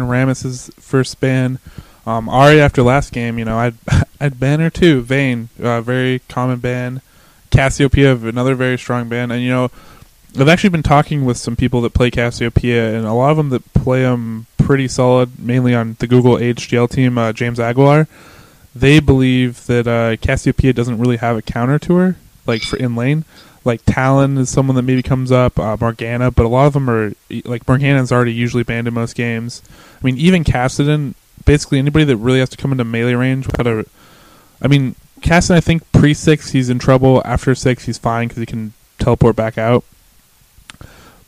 been Rammus's first ban. Ari after last game, I'd ban her too. Vayne, very common ban. Cassiopeia, another very strong ban. And I've actually been talking with some people that play Cassiopeia, and a lot of them that play them pretty solid, mainly on the Google HDL team, James Aguilar. They believe that Cassiopeia doesn't really have a counter to her, like for in lane. Like Talon is someone that maybe comes up, Morgana, but a lot of them are, like Morgana's already usually banned in most games. I mean, even Kassadin, basically anybody that really has to come into melee range without Kassadin, I think pre-6 he's in trouble. After 6 he's fine because he can teleport back out.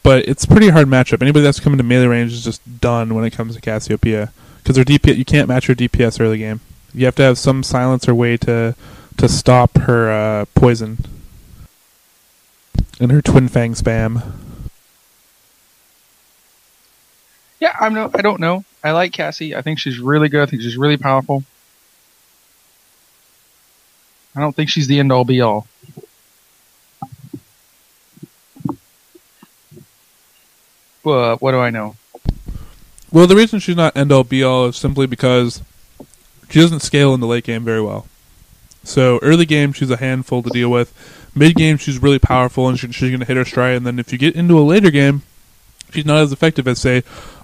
But it's a pretty hard matchup. Anybody that's come into melee range is just done when it comes to Cassiopeia. Because their DPS, you can't match her DPS early game. You have to have some silencer way to stop her poison. And her Twin Fang spam. Yeah, I don't know. I like Cassie. I think she's really good. I think she's really powerful. I don't think she's the end-all be-all. But what do I know? Well, the reason she's not end-all be-all is simply because she doesn't scale in the late game very well. So early game, she's a handful to deal with. Mid game, she's really powerful and she's going to hit her stride. And then if you get into a later game, she's not as effective as, say,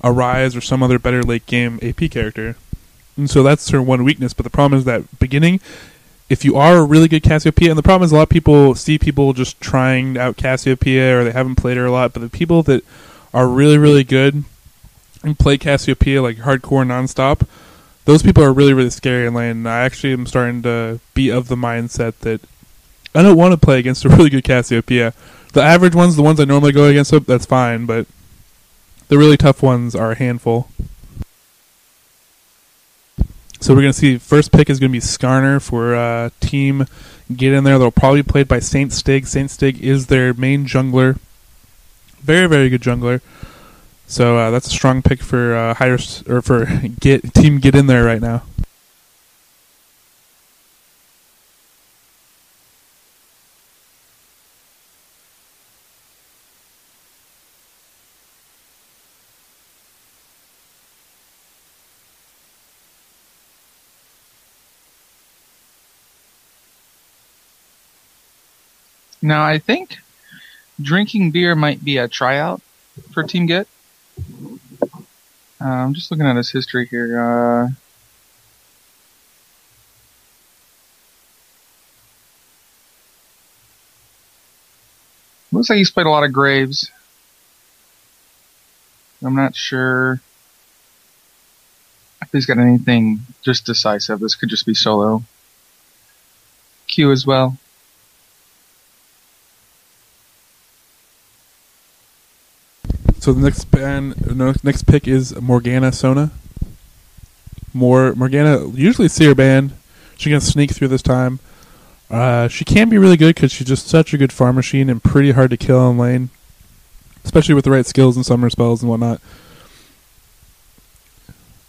a Ryze or some other better late game AP character. And so that's her one weakness. But the problem is that beginning, if you are a really good Cassiopeia, and the problem is a lot of people see people just trying out Cassiopeia or they haven't played her a lot, but the people that are really, really good and play Cassiopeia like hardcore nonstop, those people are really, really scary in lane. And I actually am starting to be of the mindset that I don't want to play against a really good Cassiopeia. The average ones, the ones I normally go against, that's fine, but the really tough ones are a handful. So we're going to see first pick is going to be Skarner for team Get In There. They'll probably be played by Saint Stig. Saint Stig is their main jungler. Very, very good jungler. So that's a strong pick for team Get In There right now. Now, I think drinking beer might be a tryout for Team Get. I'm just looking at his history here. Looks like he's played a lot of Graves. I'm not sure if he's got anything just decisive. This could just be solo. Q as well. So the next pick is Morgana Sona. Morgana, usually see her banned. She can sneak through this time. She can be really good because she's just such a good farm machine and pretty hard to kill in lane, especially with the right skills and summer spells and whatnot.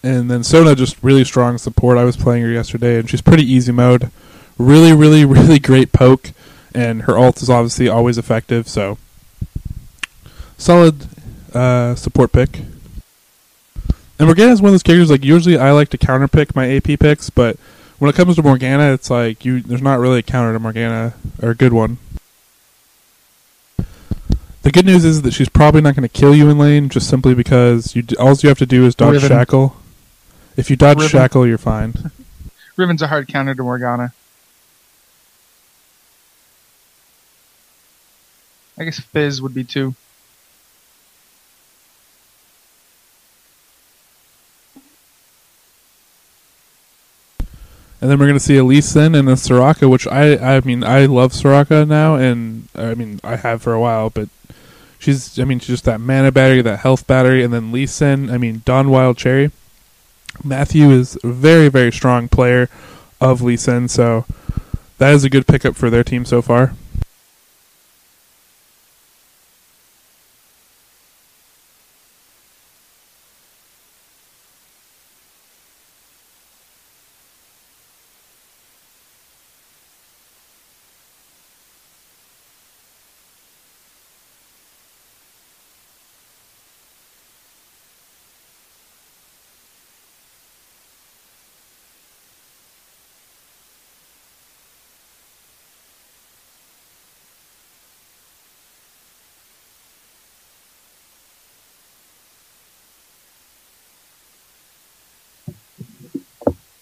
And then Sona, just really strong support. I was playing her yesterday, and she's pretty easy mode. Really, really, really great poke, and her ult is obviously always effective, so solid support pick. And Morgana is one of those characters, like, usually I like to counter pick my AP picks, but when it comes to Morgana, it's like there's not really a counter to Morgana, or a good one. The good news is that she's probably not going to kill you in lane, just simply because all you have to do is dodge Riven. Shackle. If you dodge Riven. Shackle, you're fine. Riven's a hard counter to Morgana. I guess Fizz would be too. And then we're going to see a Lee Sin and a Soraka, which I love Soraka now, and I have for a while, but she's just that mana battery, that health battery, and then Lee Sin, Don Wild Cherry. Matthew is a very, very strong player of Lee Sin, so that is a good pickup for their team so far.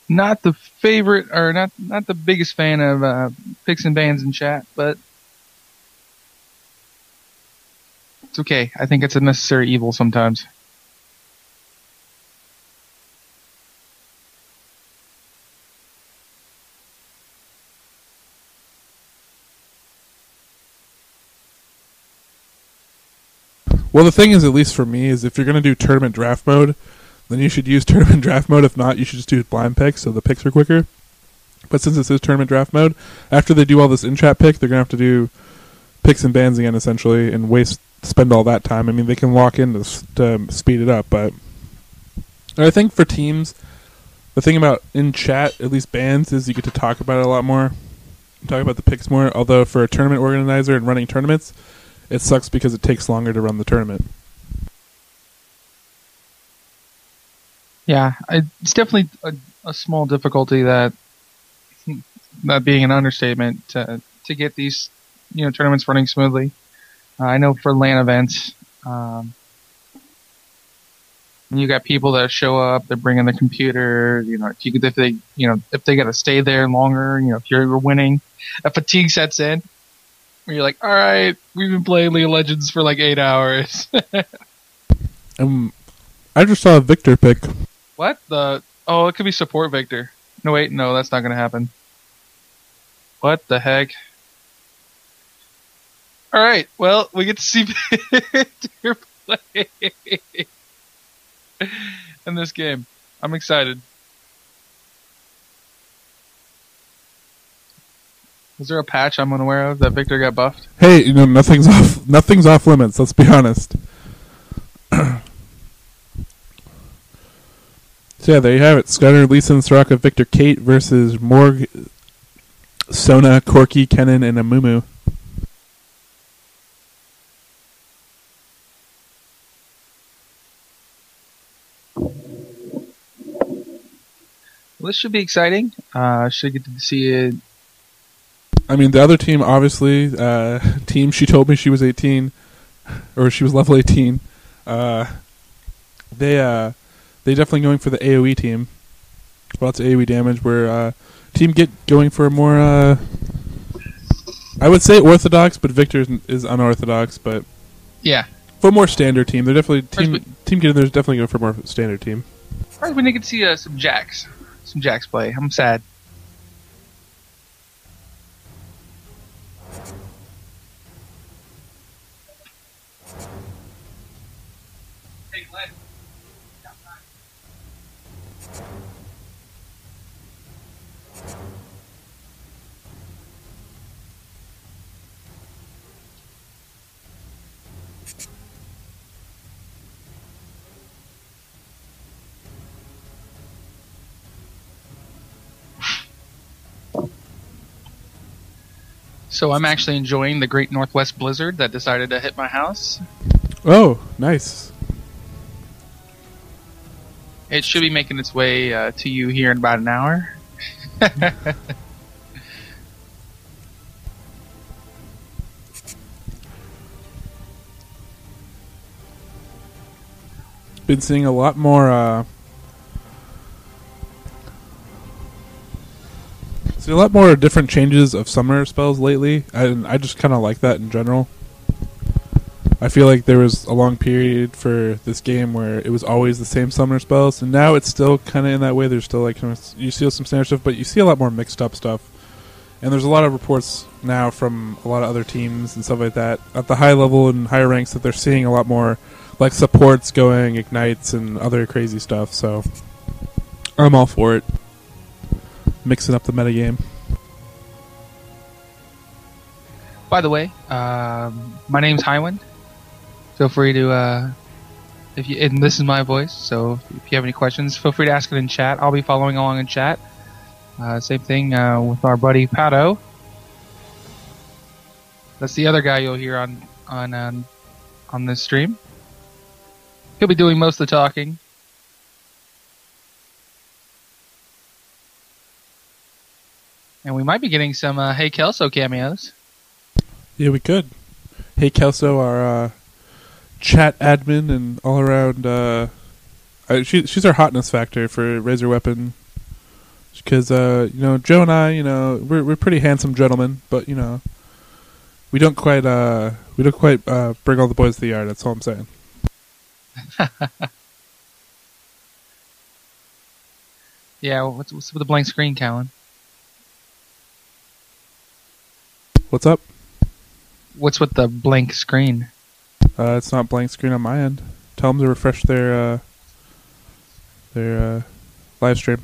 not the favorite, or not the biggest fan of picks and bans in chat, but it's okay. I think it's a necessary evil sometimes. Well, the thing is, at least for me, is if you're going to do tournament draft mode, then you should use tournament draft mode. If not, you should just do blind picks so the picks are quicker. But since this is tournament draft mode, after they do all this in-chat pick, they're going to have to do picks and bans again, essentially, and spend all that time. I mean, they can lock in to speed it up, but I think for teams, the thing about in-chat, at least bans, is you get to talk about it a lot more, talk about the picks more, although for a tournament organizer and running tournaments, it sucks because it takes longer to run the tournament. Yeah, it's definitely a small difficulty that being an understatement to get these tournaments running smoothly. I know for LAN events, you got people that show up, they're bringing the computer. If they got to stay there longer, if you're winning, a fatigue sets in. Where you're like, all right, we've been playing League of Legends for like 8 hours. I just saw a Victor pick. What? It could be support Victor. No, wait, no, that's not going to happen. What the heck? All right, well, we get to see Victor play in this game. I'm excited. Was there a patch I'm unaware of that Victor got buffed? Hey, nothing's off limits. Let's be honest. So yeah, there you have it. Scudder, Lee Sin, Soraka, Victor, Kate versus Morg, Sona, Corky, Kennen, and Amumu. Well, this should be exciting. Should get to see it. I mean, the other team, obviously, team, she told me she was 18, or she was level 18. They definitely going for the AoE team. Lots of AoE damage, where Team GiT going for a more, I would say orthodox, but Victor is unorthodox, but yeah, for a more standard team. They're definitely, Team GiT is definitely going for a more standard team. First, we didn't get to see some Jax play. I'm sad. So I'm actually enjoying the Great Northwest Blizzard that decided to hit my house. Oh, nice. It should be making its way to you here in about an hour. Been seeing a lot more different changes of summer spells lately, and I just kind of like that in general. I feel like there was a long period for this game where it was always the same summer spells, and now it's still kind of in that way. There's still like you see some standard stuff, but you see a lot more mixed up stuff. And there's a lot of reports now from a lot of other teams and stuff like that at the high level and higher ranks that they're seeing a lot more like supports going, ignites, and other crazy stuff. So I'm all for it. Mixing up the metagame. By the way, my name's Highwind. Feel free to, and this is my voice, so if you have any questions, feel free to ask it in chat. I'll be following along in chat. Same thing with our buddy Pato. That's the other guy you'll hear on this stream. He'll be doing most of the talking. And we might be getting some Hey Kelso cameos. Yeah, we could. Hey Kelso, our chat admin and all around. She's our hotness factor for Raise Your Weapon Because Joe and I, we're pretty handsome gentlemen, but we don't quite bring all the boys to the yard. That's all I'm saying. Yeah, what's with the blank screen, Callan? What's up? What's with the blank screen? It's not blank screen on my end. Tell them to refresh their live stream.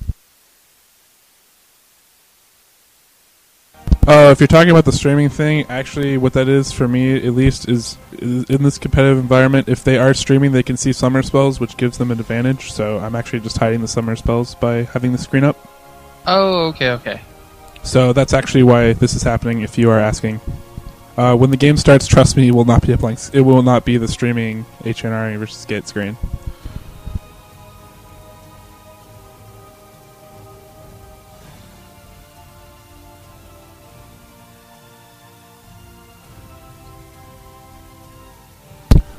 If you're talking about the streaming thing, actually what that is for me at least is in this competitive environment, if they are streaming they can see summer spells, which gives them an advantage, so I'm actually just hiding the summer spells by having the screen up. Oh, okay. So that's actually why this is happening, if you are asking. When the game starts, trust me, it will not be it will not be the streaming HNR versus GiT screen.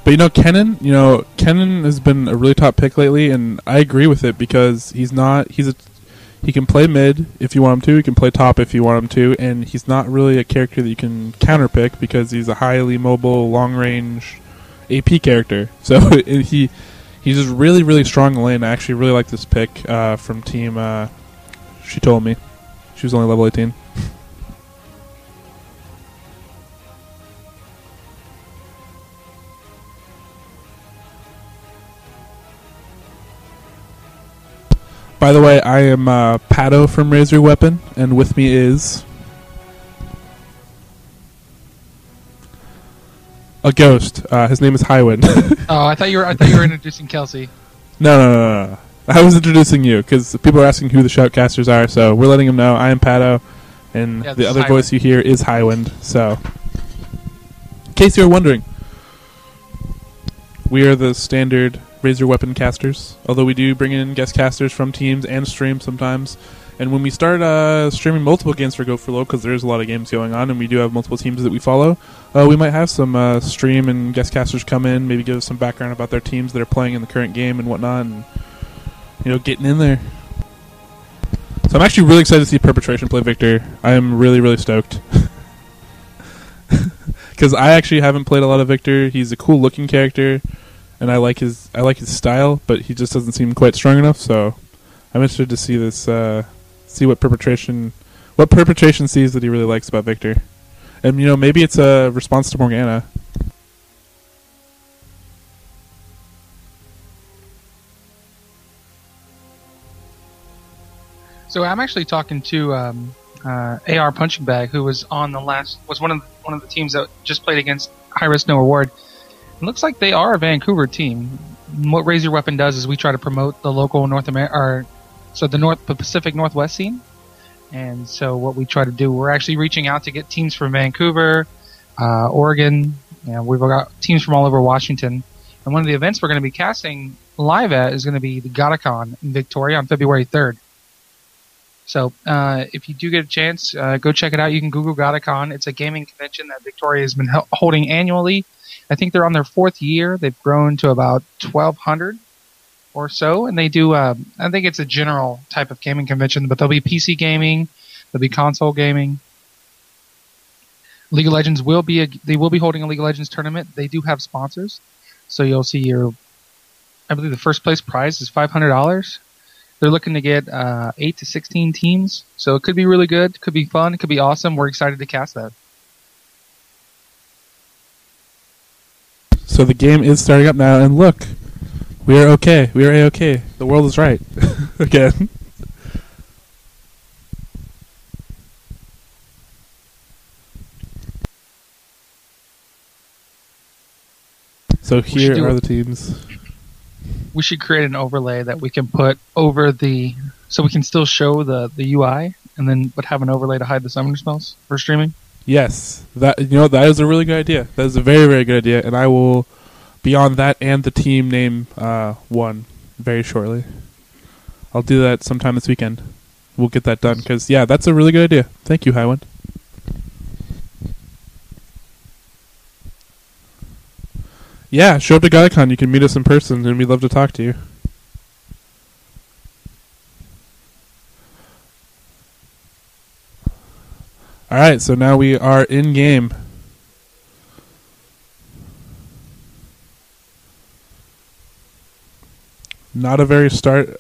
But Kennen has been a really top pick lately, and I agree with it because he can play mid if you want him to, he can play top if you want him to, and he's not really a character that you can counter pick because he's a highly mobile, long range AP character. So he's just really, really strong in the lane. I actually really like this pick from team. She told me she was only level 18. By the way, I am Pato from Raise Your Weapon, and with me is a ghost. His name is Highwind. Oh, I thought you were introducing Kelsey. No. I was introducing you because people are asking who the shoutcasters are, so we're letting them know. I am Pato, and the other voice you hear is Highwind. So, in case you're wondering, we are the standard Raise Your Weapon casters, although we do bring in guest casters from teams and stream sometimes. And when we start streaming multiple games for Go4LoL, because there's a lot of games going on and we do have multiple teams that we follow, we might have some stream and guest casters come in, maybe give us some background about their teams that are playing in the current game and whatnot, and getting in there. So I'm actually really excited to see Perpetration play Victor. I am really, really stoked. Because I actually haven't played a lot of Victor. He's a cool looking character, and I like his style, but he just doesn't seem quite strong enough. So I'm interested to see this, see what Perpetration sees that he really likes about Victor, and maybe it's a response to Morgana. So I'm actually talking to AR Punching Bag, who was on was one of the teams that just played against High Risk No Reward. It looks like they are a Vancouver team. What Raise Your Weapon does is we try to promote the local the Pacific Northwest scene. And so what we try to do, we're actually reaching out to get teams from Vancouver, Oregon, and we've got teams from all over Washington. And one of the events we're going to be casting live at is going to be the GiTicon in Victoria on February 3rd. So if you do get a chance, go check it out. You can Google GiTicon. It's a gaming convention that Victoria has been holding annually. I think they're on their 4th year. They've grown to about 1,200 or so, and they do. I think it's a general type of gaming convention, but there'll be PC gaming, there'll be console gaming. League of Legends they will be holding a League of Legends tournament. They do have sponsors, so you'll see I believe the first place prize is $500. They're looking to get 8 to 16 teams, so it could be really good, could be fun, it could be awesome. We're excited to cast that. So the game is starting up now, and look, we are okay. We are A-okay. The world is right. Again. So here are the teams. We should create an overlay that we can put over so we can still show the UI, and then but have an overlay to hide the summoner spells for streaming. Yes, that is a really good idea. That is a very, very good idea, and I will be on that and the team name one very shortly. I'll do that sometime this weekend. We'll get that done because that's a really good idea. Thank you, Highwind. Yeah, show up to GiTicon. You can meet us in person, and we'd love to talk to you. Alright, so now we are in game. Not a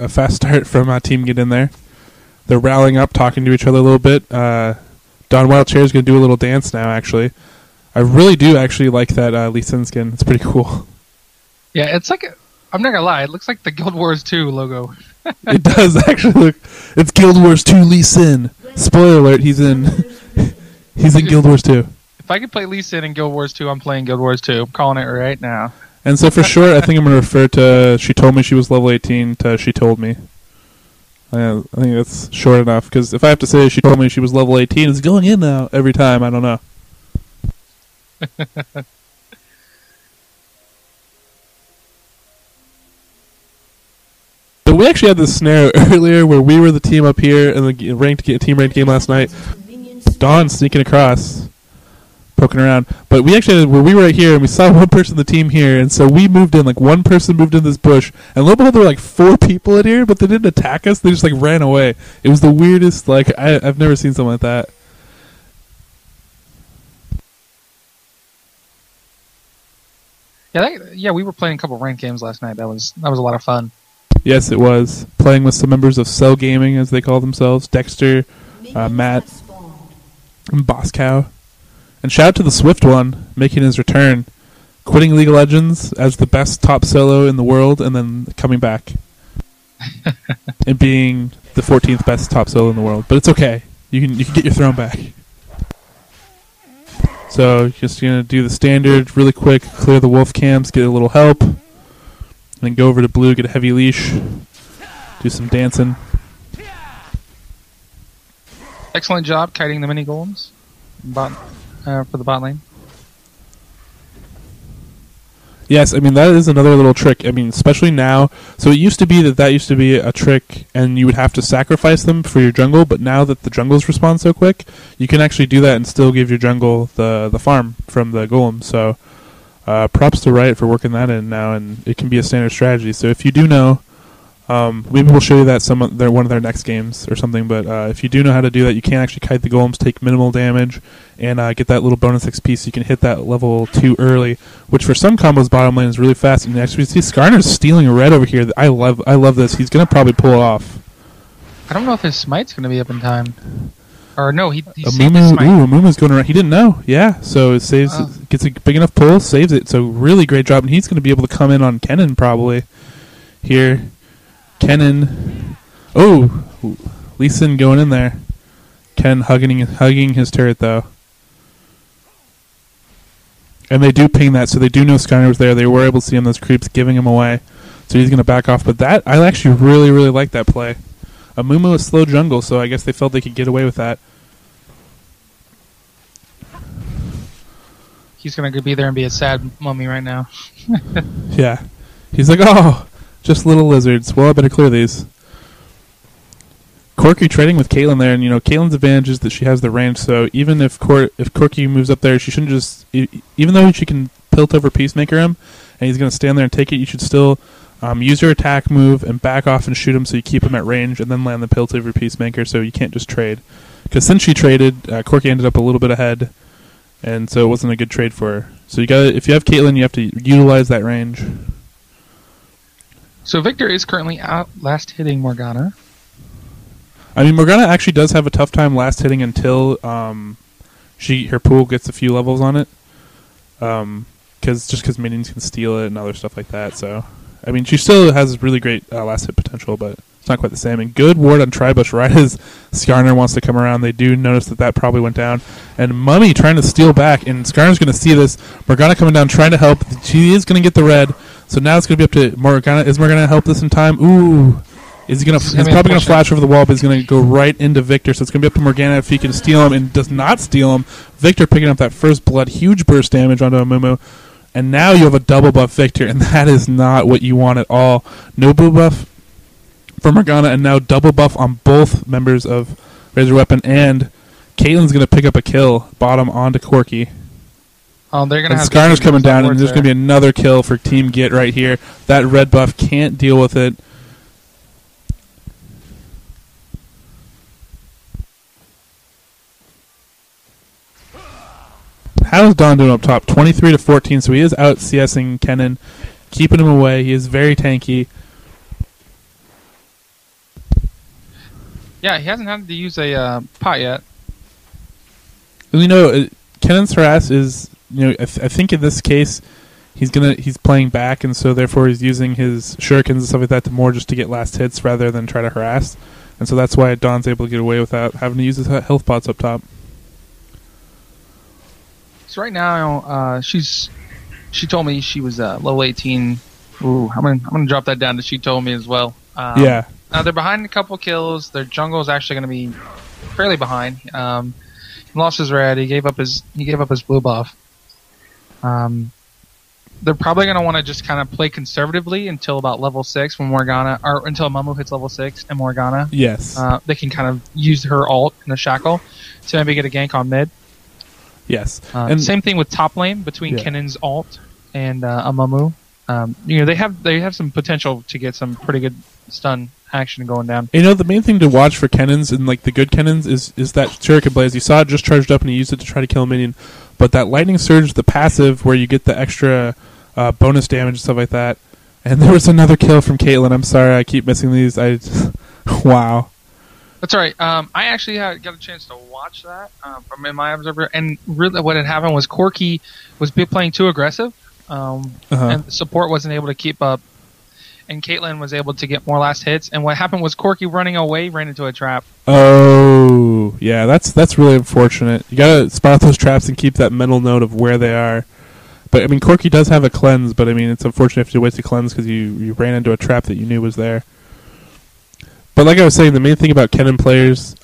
fast start from Team GiT in there. They're rallying up, talking to each other a little bit. Don Wildchair is going to do a little dance now, actually. I really do actually like that Lee Sin skin. It's pretty cool. Yeah, it's like, I'm not going to lie, it looks like the Guild Wars 2 logo. It does actually look. It's Guild Wars 2 Lee Sin. Spoiler alert, he's in Guild Wars 2. If I could play Lee Sin in Guild Wars 2, I'm playing Guild Wars 2. I'm calling it right now. And so for sure, I think I'm going to refer to she told me she was level 18 to she told me. I think that's short enough, because if I have to say she told me she was level 18, it's going in now every time. I don't know. So we actually had this scenario earlier where we were the team up here in the team ranked game last night. Dawn sneaking across, poking around. But we actually had, where we were right here, and we saw one person in the team here, and so we moved in. Like, one person moved in this bush, and lo and behold, there were like 4 people in here, but they didn't attack us. They just like ran away. It was the weirdest. Like, I've never seen something like that. Yeah, we were playing a couple ranked games last night. That was a lot of fun. Yes, it was. Playing with some members of Cell Gaming, as they call themselves. Dexter, Matt, and Boss Cow. And shout out to the Swift one, making his return. Quitting League of Legends as the best top solo in the world, and then coming back. And being the 14th best top solo in the world. But it's okay. You can get your throne back. So, just going to do the standard really quick. Clear the wolf camps, get a little help. And then go over to blue, get a heavy leash. Do some dancing. Excellent job kiting the mini golems for the bot lane. Yes, I mean, that is another little trick. I mean, especially now. So it used to be that used to be a trick, and you would have to sacrifice them for your jungle, but now that the jungles respond so quick, you can actually do that and still give your jungle the farm from the golem. So props to Riot for working that in now, and it can be a standard strategy. So if you do know, maybe we'll show you that one of their next games or something, but if you do know how to do that, you can actually kite the golems, take minimal damage, and get that little bonus XP so you can hit that level 2 early, which for some combos bottom lane is really fast. And actually, see Skarner's stealing a red over here. I love this. He's going to probably pull it off. I don't know if his smite's going to be up in time. Or no, he saved his smite. Ooh, Amumu's going around. He didn't know. Yeah, so it saves, gets a big enough pull, saves it. So really great job. And he's going to be able to come in on Kennen probably here. Kennen. Oh, Lee Sin going in there. Ken hugging his turret, though. And they do ping that, so they do know Skyner was there. They were able to see him, those creeps, giving him away. So he's going to back off. But that, I actually really, really like that play. Amumu is slow jungle, so I guess they felt they could get away with that. He's going to be there and be a sad mummy right now. Yeah. He's like, oh, just little lizards. Well, I better clear these. Corki trading with Caitlyn there, and Caitlyn's advantage is that she has the range, so even if Corki moves up there, she shouldn't just, even though she can pilt over Peacemaker him, and he's going to stand there and take it, you should still use your attack move and back off and shoot him so you keep him at range, and then land the pilt over Peacemaker, so you can't just trade. Because since she traded, Corki ended up a little bit ahead, and so it wasn't a good trade for her. So if you have Caitlyn, you have to utilize that range. So Victor is currently out last hitting Morgana. I mean, Morgana actually does have a tough time last hitting until her pool gets a few levels on it. Because minions can steal it and other stuff like that. So, I mean, she still has really great last hit potential, but it's not quite the same. And good ward on Tribush right as Skarner wants to come around. They do notice that probably went down. And Mummy trying to steal back, and Skarner's going to see this. Morgana coming down, trying to help. She is going to get the red. So now it's going to be up to Morgana. Is Morgana going to help this in time? Ooh. He's probably going to flash over the wall, but he's going to go right into Victor. So it's going to be up to Morgana if he can steal him, and does not steal him. Victor picking up that first blood, huge burst damage onto Amumu. And now you have a double buff Victor, and that is not what you want at all. No blue buff for Morgana, and now double buff on both members of Razor Weapon, and Caitlyn's going to pick up a kill, bottom onto Corki. Oh, they're going to have Skarner's coming down, and there's going to be another kill for Team GiT right here. That red buff can't deal with it. how's Don doing up top? 23-14, so he is out CSing Kennen, keeping him away. He is very tanky. Yeah, he hasn't had to use a pot yet. You know, Kennen's harass is, you know, I think in this case he's playing back, and so therefore he's using his shurikens and stuff like that to more just to get last hits rather than try to harass, and so that's why Don's able to get away without having to use his health pots up top. So right now, she told me she was level 18. Ooh, I'm gonna drop that down to she told me as well. Yeah. Now they're behind a couple kills. Their jungle is actually going to be fairly behind. He lost his red. He gave up his blue buff. They're probably going to want to just kind of play conservatively until about level 6 when Morgana, or until Momo hits level 6 and Morgana. Yes. They can kind of use her ult in the shackle to maybe get a gank on mid. Yes. And same thing with top lane between Kennen's ult and Amumu. You know, they have some potential to get some pretty good stun action going down. You know, the main thing to watch for Kennens and like the good Kennens is that Shuriken Blaze. You saw it just charged up and he used it to try to kill a minion, but that Lightning Surge, the passive where you get the extra bonus damage and stuff like that. And there was another kill from Caitlyn. I'm sorry, I keep missing these. Wow. That's all right. I actually got a chance to watch that from in my observer, and really what had happened was Corki was playing too aggressive, and the support wasn't able to keep up, and Caitlyn was able to get more last hits. And what happened was Corki running away ran into a trap. Oh, yeah, that's really unfortunate. You gotta spot those traps and keep that mental note of where they are. But I mean, Corki does have a cleanse, but I mean, it's unfortunate if you waste a cleanse because you ran into a trap that you knew was there. But like I was saying, the main thing about Kennen players,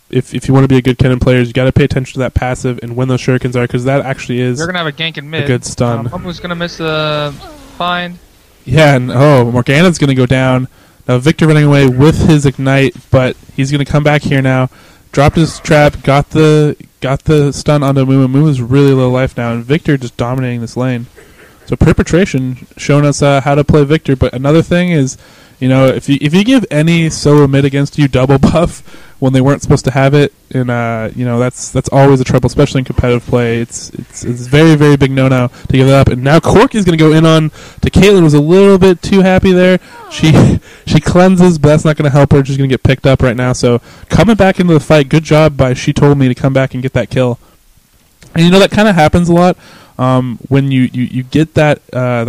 if you want to be a good Kennen player, you got to pay attention to that passive and when those shurikens are, because that actually is They're gonna have a gank in mid. A good stun. Momo's gonna miss the find. Yeah, and Morgana's gonna go down. Now Victor running away with his ignite, but he's gonna come back here now. Dropped his trap, got the stun onto Moo. Moo's really low life now, and Victor just dominating this lane. So Perpetration showing us how to play Victor. But another thing is, you know, if you give any solo mid against you double buff when they weren't supposed to have it, and you know, that's always a trouble, especially in competitive play. It's very, very big no-no to give it up. And now Corky's going to go in on to Caitlyn. Was a little bit too happy there. She cleanses, but that's not going to help her. She's going to get picked up right now. So coming back into the fight, good job by She Told Me to come back and get that kill. And you know, that kind of happens a lot. When you get that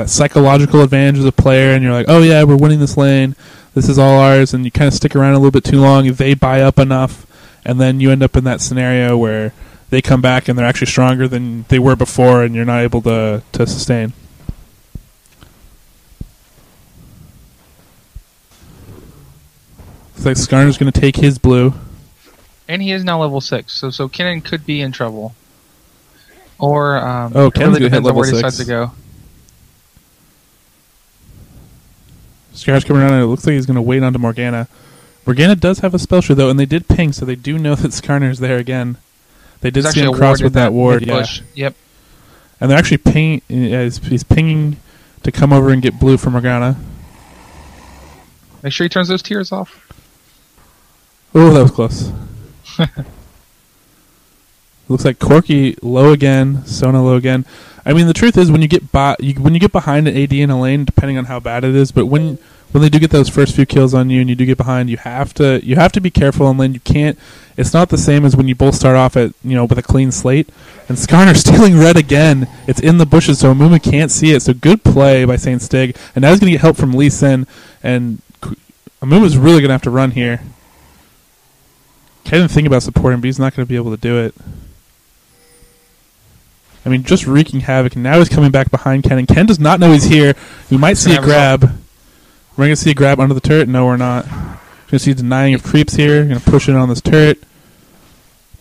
psychological advantage as a player, and you're like, oh yeah, we're winning this lane, this is all ours, and you kind of stick around a little bit too long, they buy up enough, and then you end up in that scenario where they come back and they're actually stronger than they were before, and you're not able to sustain. Looks like Skarner's going to take his blue. And he is now level 6, so Kennen could be in trouble. Or Kennen's really gonna hit level where he 6. decides to go. Scar's coming around, and it looks like he's going to wait onto Morgana. Morgana does have a spell share, though, and they did ping, so they do know that Skarner's there again. They did see him cross with that ward. Yeah. Yep. And they're actually pinging. He's pinging to come over and get blue from Morgana. Make sure he turns those tears off. Oh, that was close. Looks like Corky low again, Sona low again. I mean, the truth is, when you get behind an AD in a lane, depending on how bad it is, but when they do get those first few kills on you and you do get behind, you have to be careful in lane. You can't. It's not the same as when you both start off at with a clean slate. And Skarner stealing red again. It's in the bushes, so Amuma can't see it. So good play by Saint Stig, and now he's going to get help from Lee Sin, and Amuma's really going to have to run here. I didn't think about supporting, but he's not going to be able to do it. I mean, just wreaking havoc, and now he's coming back behind Ken, and Ken does not know he's here. We might see a grab. We're going to see a grab under the turret. No, we're not. We're going to see denying of creeps here. We're going to push it on this turret.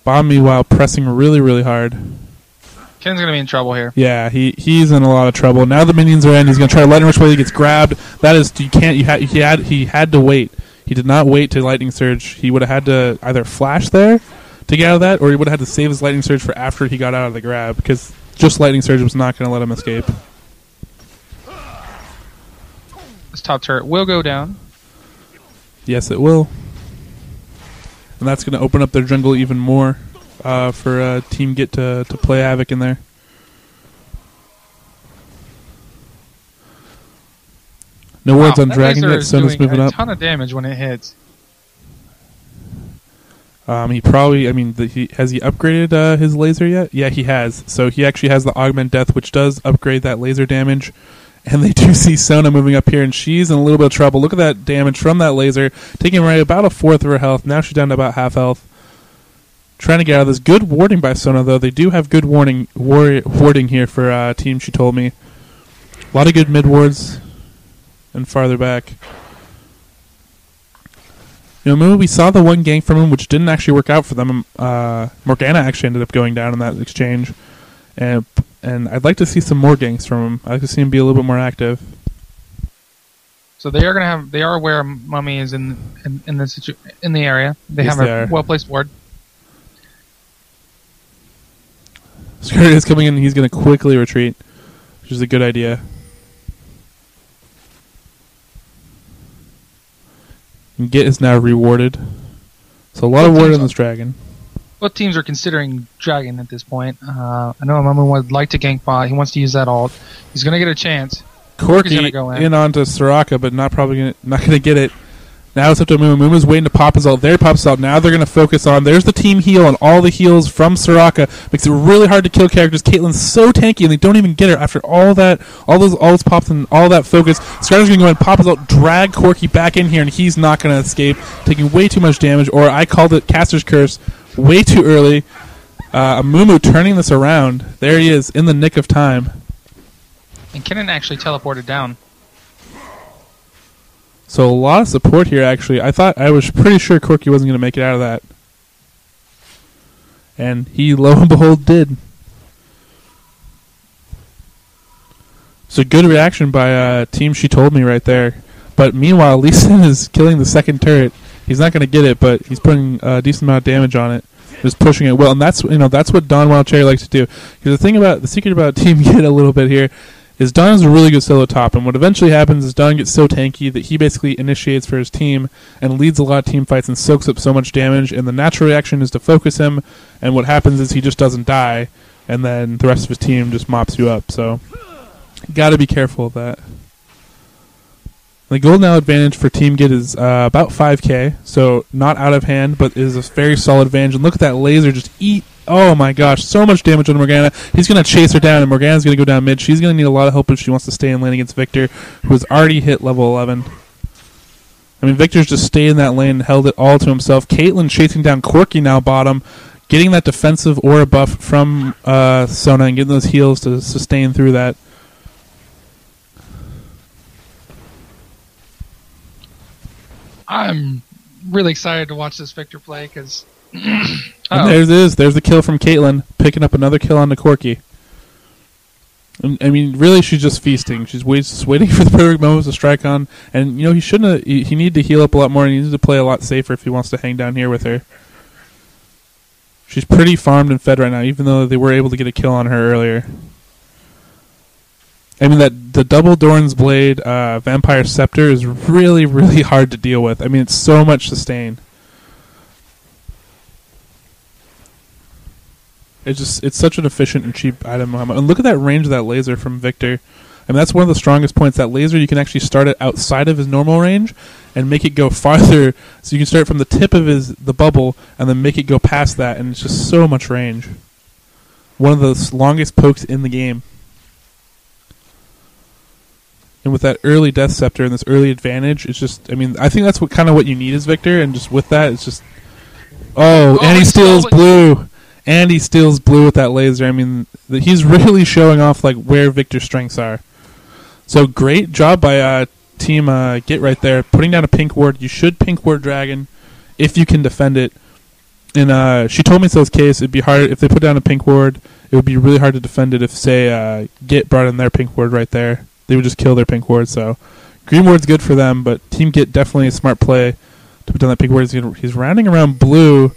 Bomb me while pressing really, really hard. Ken's going to be in trouble here. Yeah, he's in a lot of trouble. Now the minions are in. He's going to try to lightning rush while he gets grabbed. That is, you can't. He had to wait. He did not wait to lightning surge. He would have had to either flash there to get out of that, or he would have had to save his lightning surge for after he got out of the grab, because just lightning surge was not going to let him escape. This top turret will go down. Yes, it will. And that's going to open up their jungle even more for Team GiT to play havoc in there. No words on that Dragon laser yet. is Sona's doing moving a up. ton of damage when it hits. He probably, has he upgraded his laser yet? Yeah, he has. So he actually has the Augment Death, which does upgrade that laser damage. And they do see Sona moving up here, and she's in a little bit of trouble. Look at that damage from that laser, taking away about a fourth of her health. Now she's down to about half health. Trying to get out of this. Good warding by Sona, though. They do have good warding here for Team She Told Me. A lot of good mid wards and farther back. Remember we saw the one gank from him, which didn't actually work out for them. Morgana actually ended up going down in that exchange. And I'd like to see some more ganks from him. I'd like to see him be a little bit more active. So they are aware Mummy is in the area. They have a well placed ward. Skirt is coming in, and he's going to quickly retreat, which is a good idea. And GiT is now rewarded. So a lot of ward on this dragon. Both teams are considering Dragon at this point. I know Mummy would like to gank bot. He wants to use that ult. He's going to get a chance. Corki in onto Soraka, but not going to get it. Now it's up to Mumu. Mumu's waiting to pop his ult. There he pops his ult. Now they're going to focus on. There's the team heal, and all the heals from Soraka makes it really hard to kill characters. Caitlyn's so tanky, and they don't even get her after all those ults popped and all that focus. Skylar's going to go and pop his ult, drag Corki back in here, and he's not going to escape, taking way too much damage. Or I called it Caster's Curse way too early. Mumu turning this around. There he is in the nick of time. And Kennen actually teleported down. So a lot of support here, actually. I was pretty sure Corki wasn't going to make it out of that. And he, lo and behold, did. So good reaction by Team She Told Me right there. But meanwhile, Lee Sin is killing the second turret. He's not going to get it, but he's putting a decent amount of damage on it. Just pushing it well, and that's what Don Wildcherry likes to do. Because the secret about Team GiT a little bit here is Don is a really good solo top, and what eventually happens is Don gets so tanky that he basically initiates for his team and leads a lot of team fights and soaks up so much damage, and the natural reaction is to focus him, and what happens is he just doesn't die, and then the rest of his team just mops you up. So gotta be careful of that. The gold now advantage for Team GiT is about 5k, so not out of hand, but is a very solid advantage. And look at that laser just eat. Oh my gosh, so much damage on Morgana. He's going to chase her down, and Morgana's going to go down mid. She's going to need a lot of help if she wants to stay in lane against Victor, who has already hit level 11. Victor's just stayed in that lane and held it all to himself. Caitlyn chasing down Corki now bottom, getting that defensive aura buff from Sona and getting those heals to sustain through that. I'm really excited to watch this Victor play because... And there's the kill from Caitlyn, picking up another kill on the Corki. Really, she's just feasting. She's waiting for the perfect moment to strike on. And, he shouldn't. He needed to heal up a lot more, and he needs to play a lot safer if he wants to hang down here with her. She's pretty farmed and fed right now, even though they were able to get a kill on her earlier. The double Doran's Blade Vampire Scepter is really, really hard to deal with. It's so much sustain. It's such an efficient and cheap item. And look at that range of that laser from Victor. That's one of the strongest points. That laser, you can actually start it outside of his normal range and make it go farther. So you can start from the tip of the bubble and then make it go past that, and it's just so much range. One of the longest pokes in the game. And with that early Death Scepter and this early advantage, it's just, I think that's what you need as Victor, and just with that, it's just... and he steals blue! And he steals blue with that laser. He's really showing off where Victor's strengths are. So great job by Team GiT right there, putting down a pink ward. You should pink ward Dragon if you can defend it. And She Told Me So's case, it'd be hard if they put down a pink ward. It would be really hard to defend it if, say, GiT brought in their pink ward right there. They would just kill their pink ward. So green ward's good for them, but Team GiT definitely a smart play to put down that pink ward. He's rounding around blue.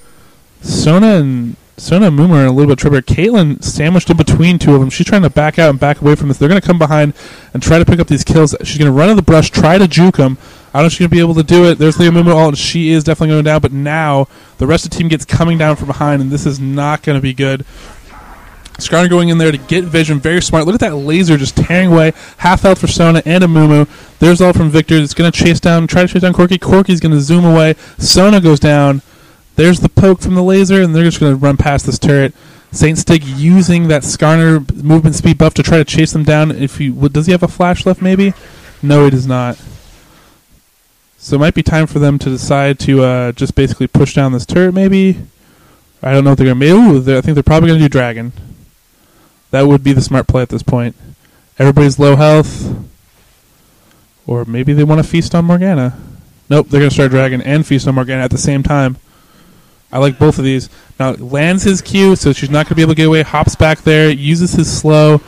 Sona and Mumu are in a little bit of trouble. Caitlyn sandwiched in between two of them. She's trying to back out and back away from this. They're going to come behind and try to pick up these kills. She's going to run in the brush, try to juke them. I don't know if she's going to be able to do it. There's the Mumu ult. She is definitely going down, but now the rest of the team gets coming down from behind, and this is not going to be good. Skarner going in there to get vision, very smart. Look at that laser just tearing away. Half health for Sona and a Mumu. There's all from Victor. It's going to try to chase down Corki. Corki's going to zoom away. Sona goes down. There's the poke from the laser, and they're just going to run past this turret. Saint Stig using that Skarner movement speed buff to try to chase them down. Does he have a flash left, maybe? No, he does not. So it might be time for them to decide to just basically push down this turret, maybe. I don't know if they're going to be. I think they're probably going to do Dragon. That would be the smart play at this point. Everybody's low health. Or maybe they want to feast on Morgana. Nope, they're going to start Dragon and feast on Morgana at the same time. I like both of these. Now, lands his Q, so she's not going to be able to get away. Hops back there, uses his slow.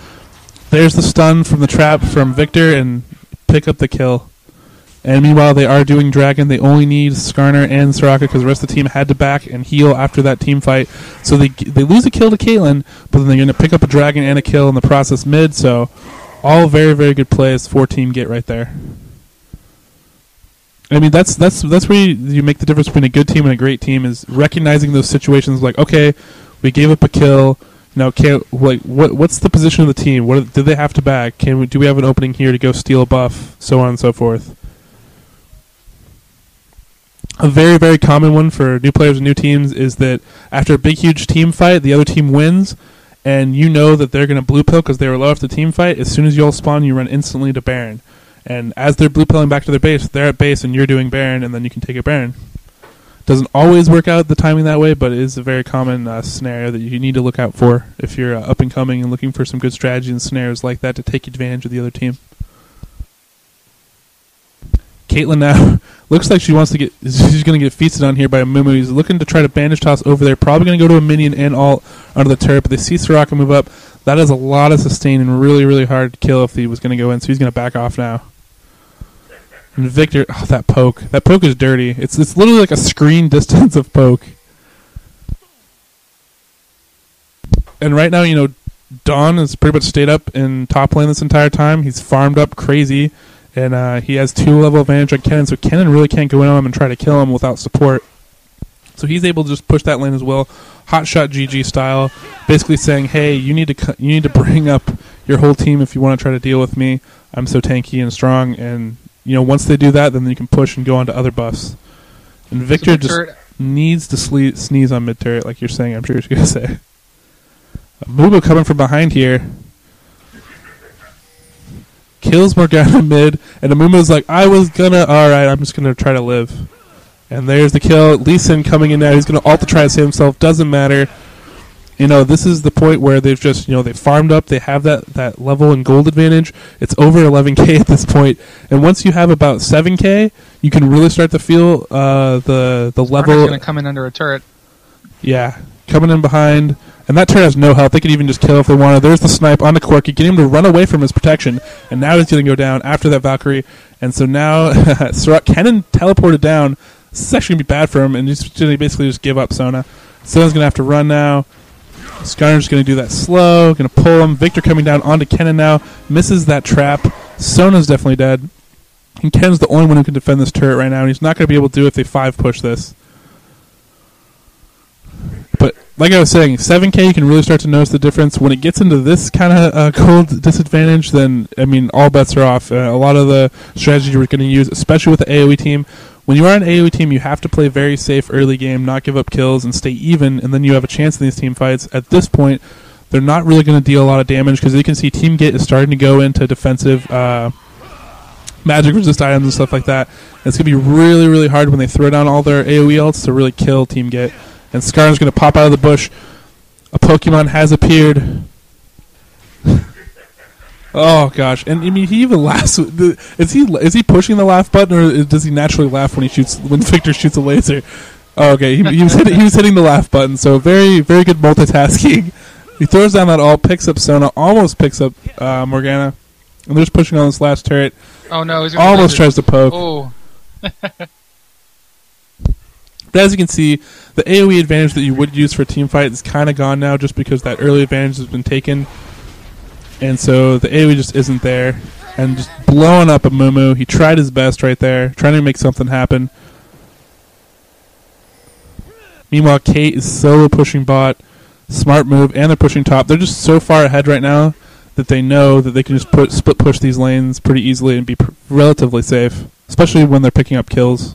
There's the stun from the trap from Victor, and pick up the kill. And meanwhile, they are doing Dragon. They only need Skarner and Soraka because the rest of the team had to back and heal after that team fight. So they lose a kill to Caitlyn, but then they're going to pick up a Dragon and a kill in the process mid. So all very, very good plays for Team GiT right there. I mean, that's where you make the difference between a good team and a great team, is recognizing those situations like, okay, we gave up a kill. Now, what's the position of the team? Did they have to back? Do we have an opening here to go steal a buff? So on and so forth. A very, very common one for new players and new teams is that after a big, huge team fight, the other team wins, and you know that they're going to blue pill because they were low after the team fight. As soon as you all spawn, you run instantly to Baron. And as they're blue pilling back to their base, they're at base and you're doing Baron, and then you can take a Baron. Doesn't always work out the timing that way, but it is a very common scenario that you need to look out for if you're up and coming and looking for some good strategies and scenarios like that to take advantage of the other team. Caitlyn now looks like she's going to get feasted on here by a Mumu. He's looking to try to bandage toss over there. Probably going to go to a minion and ult under the turret, but they see Soraka move up. That is a lot of sustain and really, really hard to kill if he was going to go in, so he's going to back off now. And Victor, that poke. That poke is dirty. It's literally like a screen distance of poke. And right now, Dawn has pretty much stayed up in top lane this entire time. He's farmed up crazy, and he has 2-level advantage on Kennen, so Kennen really can't go in on him and try to kill him without support. So he's able to just push that lane as well, hot shot GG style, basically saying, hey, you need to bring up your whole team if you want to try to deal with me. I'm so tanky and strong, and once they do that, then you can push and go on to other buffs. And Victor just needs to sneeze on mid turret, like you're saying. I'm sure you're going to say. Mumu coming from behind here. Kills Morgana mid, and Amumu's like, alright, I'm just going to try to live. And there's the kill. Lee Sin coming in now. He's going to ult to try to save himself. Doesn't matter. This is the point where they've just, they farmed up. They have that level and gold advantage. It's over 11k at this point. And once you have about 7k, you can really start to feel the level. Going to come in under a turret. Yeah, coming in behind. And that turret has no health. They could even just kill if they wanted. There's the snipe on the Corki, getting him to run away from his protection. And now he's going to go down after that Valkyrie. And so now Kennen teleported down. This is actually going to be bad for him, and he's going to basically just give up Sona. Sona's going to have to run now. Skarner's going to do that slow, going to pull him. Victor coming down onto Kennen now. Misses that trap. Sona's definitely dead. And Kennen's the only one who can defend this turret right now, and he's not going to be able to do it if they 5-push this. But like I was saying, 7k, you can really start to notice the difference. When it gets into this kind of cold disadvantage, then, all bets are off. A lot of the strategies you're going to use, especially with the AoE team, when you are an AoE team, you have to play very safe early game, not give up kills, and stay even, and then you have a chance in these team fights. At this point, they're not really going to deal a lot of damage, because you can see Team GiT is starting to go into defensive magic resist items and stuff like that. And it's going to be really, really hard when they throw down all their AoE ults to really kill Team GiT. And Skarner's going to pop out of the bush. A Pokemon has appeared. Oh gosh! And he even laughs. Is he pushing the laugh button, or does he naturally laugh when Victor shoots a laser? Oh, okay, he was hitting the laugh button. So very, very good multitasking. He throws down that ult, picks up Sona, almost picks up Morgana, and they're just pushing on this last turret. Oh no! Almost tries to poke. Oh. But as you can see, the AoE advantage that you would use for a team fight is kind of gone now, just because that early advantage has been taken. And so the AoE just isn't there. And just blowing up a Mumu. He tried his best right there, trying to make something happen. Meanwhile, Kate is solo pushing bot. Smart move, and they're pushing top. They're just so far ahead right now that they know that they can just split push these lanes pretty easily and be relatively safe, especially when they're picking up kills.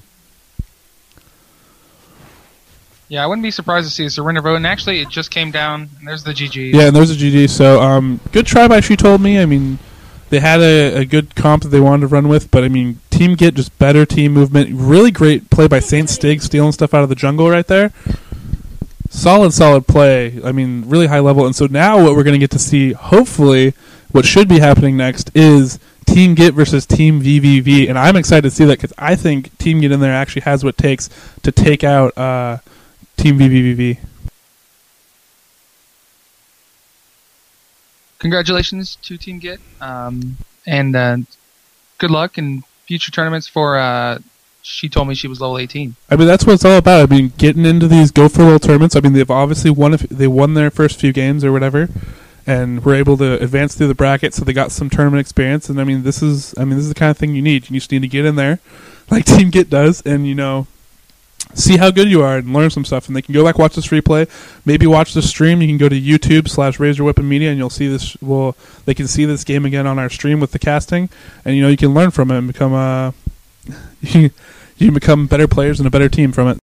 Yeah, I wouldn't be surprised to see a surrender vote. And actually, it just came down. And there's the GG. Yeah, and there's a GG. So, good try by She Told Me. I mean, they had a good comp that they wanted to run with, but I mean, Team GiT, just better team movement. Really great play by Saint Stig, stealing stuff out of the jungle right there. Solid play. I mean, really high level. And so now what we're going to get to see, hopefully, what should be happening next is Team GiT versus Team VVV. And I'm excited to see that because I think Team GiT in there actually has what it takes to take out Team VVV. Congratulations to Team GiT, and good luck in future tournaments for She Told Me She Was level 18. I mean, that's what it's all about. I mean, getting into these Go4LoL tournaments. I mean, they've obviously won their first few games or whatever, and were able to advance through the bracket, so they got some tournament experience. And I mean, this is the kind of thing you need. You just need to get in there, like Team GiT does, and see how good you are and learn some stuff. And they can go back, watch this replay, maybe watch the stream. You can go to YouTube/RaiseYourWeaponMedia, and you'll see this. They can see this game again on our stream with the casting, and you can learn from it and become you can become better players and a better team from it.